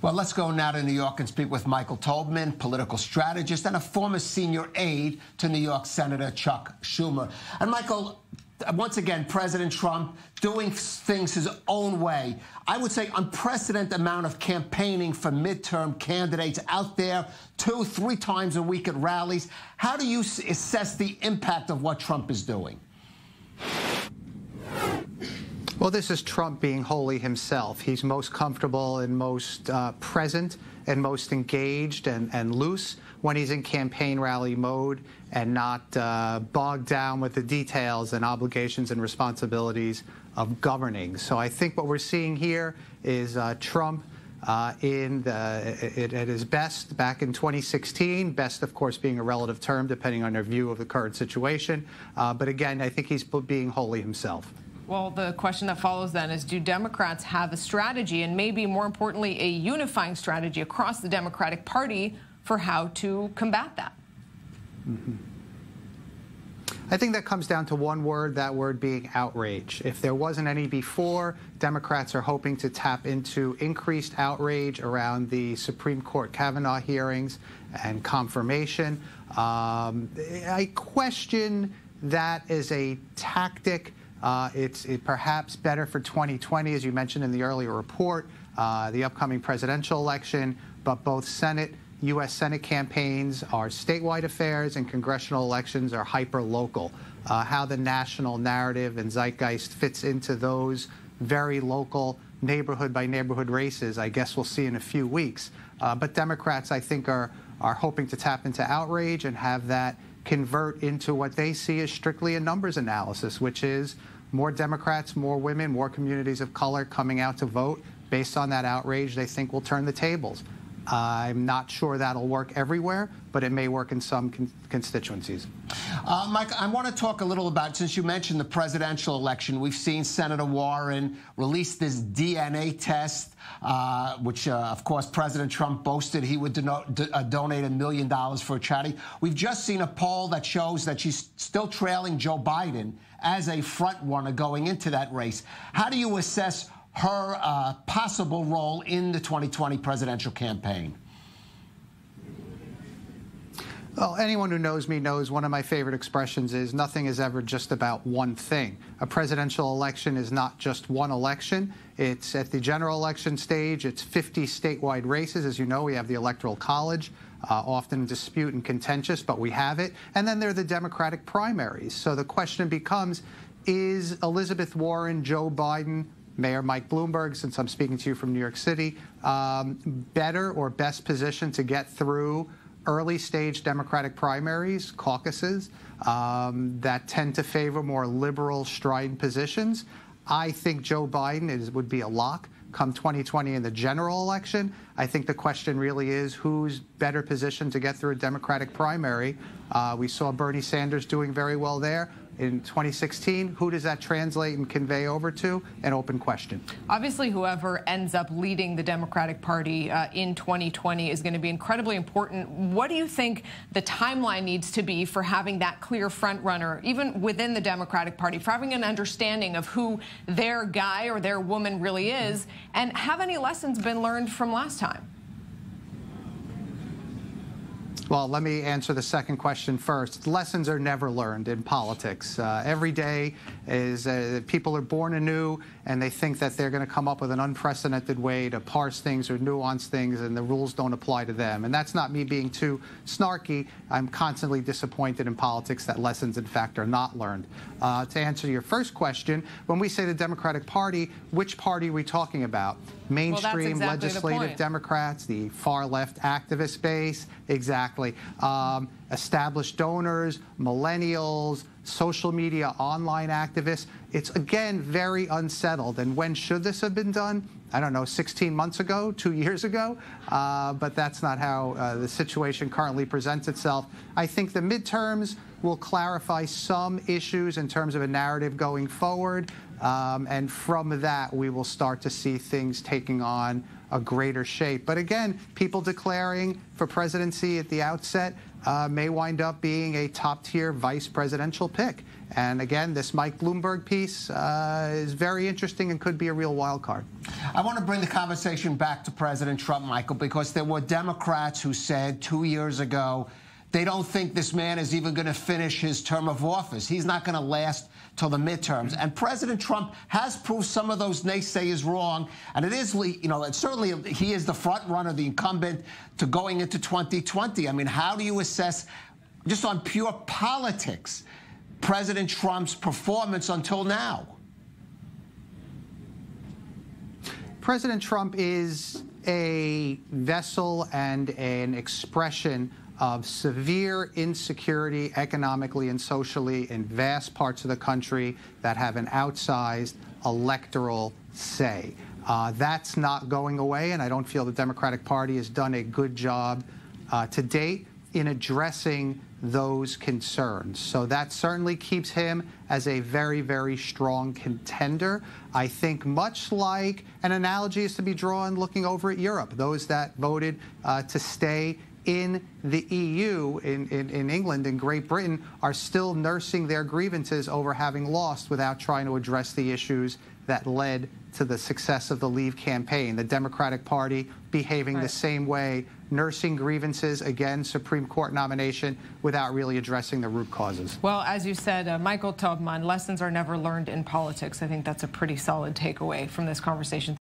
Well, let's go now to New York and speak with Michael Tobman, political strategist and a former senior aide to New York Senator Chuck Schumer. And Michael, once again, President Trump doing things his own way. I would say unprecedented amount of campaigning for midterm candidates out there 2-3 times a week at rallies. How do you assess the impact of what Trump is doing? Well, this is Trump being wholly himself. He's most comfortable and most present and most engaged and loose when he's in campaign rally mode and not bogged down with the details and obligations and responsibilities of governing. So I think what we're seeing here is Trump at his best back in 2016, best, of course, being a relative term depending on your view of the current situation. But again, I think he's being wholly himself. Well, the question that follows then is, do Democrats have a strategy, and maybe more importantly, a unifying strategy across the Democratic Party for how to combat that? I think that comes down to one word, that word being outrage. If there wasn't any before, Democrats are hoping to tap into increased outrage around the Supreme Court Kavanaugh hearings and confirmation. I question that as a tactic. It's perhaps better for 2020, as you mentioned in the earlier report, the upcoming presidential election, but both U.S. Senate campaigns are statewide affairs and congressional elections are hyper-local. How the national narrative and zeitgeist fits into those very local neighborhood-by-neighborhood races, I guess we'll see in a few weeks. But Democrats, I think, are hoping to tap into outrage and have that convert into what they see as strictly a numbers analysis, which is more Democrats, more women, more communities of color coming out to vote. Based on that outrage, they think will turn the tables. I'm not sure that'll work everywhere, but it may work in some constituencies. Mike, I want to talk a little about, since you mentioned the presidential election, we've seen Senator Warren release this DNA test, which, of course, President Trump boasted he would donate $1 million for a charity. We've just seen a poll that shows that she's still trailing Joe Biden as a front runner going into that race. How do you assess her possible role in the 2020 presidential campaign? Well, anyone who knows me knows one of my favorite expressions is nothing is ever just about one thing. A presidential election is not just one election. It's at the general election stage. It's 50 statewide races. As you know, we have the Electoral College, often dispute and contentious, but we have it. And then there are the Democratic primaries. So the question becomes, is Elizabeth Warren, Joe Biden, Mayor Mike Bloomberg, since I'm speaking to you from New York City, better or best positioned to get through early-stage Democratic primaries, caucuses, that tend to favor more liberal, strident positions? I think Joe Biden would be a lock come 2020 in the general election. I think the question really is who's better positioned to get through a Democratic primary. We saw Bernie Sanders doing very well there. In 2016, who does that translate and convey over to? An open question. Obviously, whoever ends up leading the Democratic Party in 2020 is going to be incredibly important. What do you think the timeline needs to be for having that clear front runner, even within the Democratic Party, for having an understanding of who their guy or their woman really is? And have any lessons been learned from last time? Well, let me answer the second question first. Lessons are never learned in politics. Every day is people are born anew, and they think that they're going to come up with an unprecedented way to parse things or nuance things, and the rules don't apply to them. And that's not me being too snarky. I'm constantly disappointed in politics that lessons, in fact, are not learned. To answer your first question, when we say the Democratic Party, which party are we talking about? Mainstream legislative Democrats, the far-left activist base? Exactly. Established donors, millennials, social media, online activists. It's, again, very unsettled. And when should this have been done? I don't know, 16 months ago, 2 years ago? But that's not how the situation currently presents itself. I think the midterms will clarify some issues in terms of a narrative going forward. And from that, we will start to see things taking on a greater shape. But again, people declaring for presidency at the outset may wind up being a top-tier vice presidential pick. And again, this Mike Bloomberg piece is very interesting and could be a real wild card. I want to bring the conversation back to President Trump, Michael, because there were Democrats who said 2 years ago they don't think this man is even going to finish his term of office. He's not going to last till the midterms. And President Trump has proved some of those naysayers wrong. And it is, certainly he is the front runner, the incumbent to going into 2020. I mean, how do you assess, just on pure politics, President Trump's performance until now? President Trump is a vessel and an expression of severe insecurity economically and socially in vast parts of the country that have an outsized electoral say. That's not going away, and I don't feel the Democratic Party has done a good job to date in addressing those concerns. So that certainly keeps him as a very, very strong contender. I think much like an analogy is to be drawn looking over at Europe, those that voted to stay in the EU, in England and Great Britain, are still nursing their grievances over having lost without trying to address the issues that led to the success of the Leave campaign. The Democratic Party behaving the same way, nursing grievances, again, Supreme Court nomination, without really addressing the root causes. Well, as you said, Michael Tobman, lessons are never learned in politics. I think that's a pretty solid takeaway from this conversation.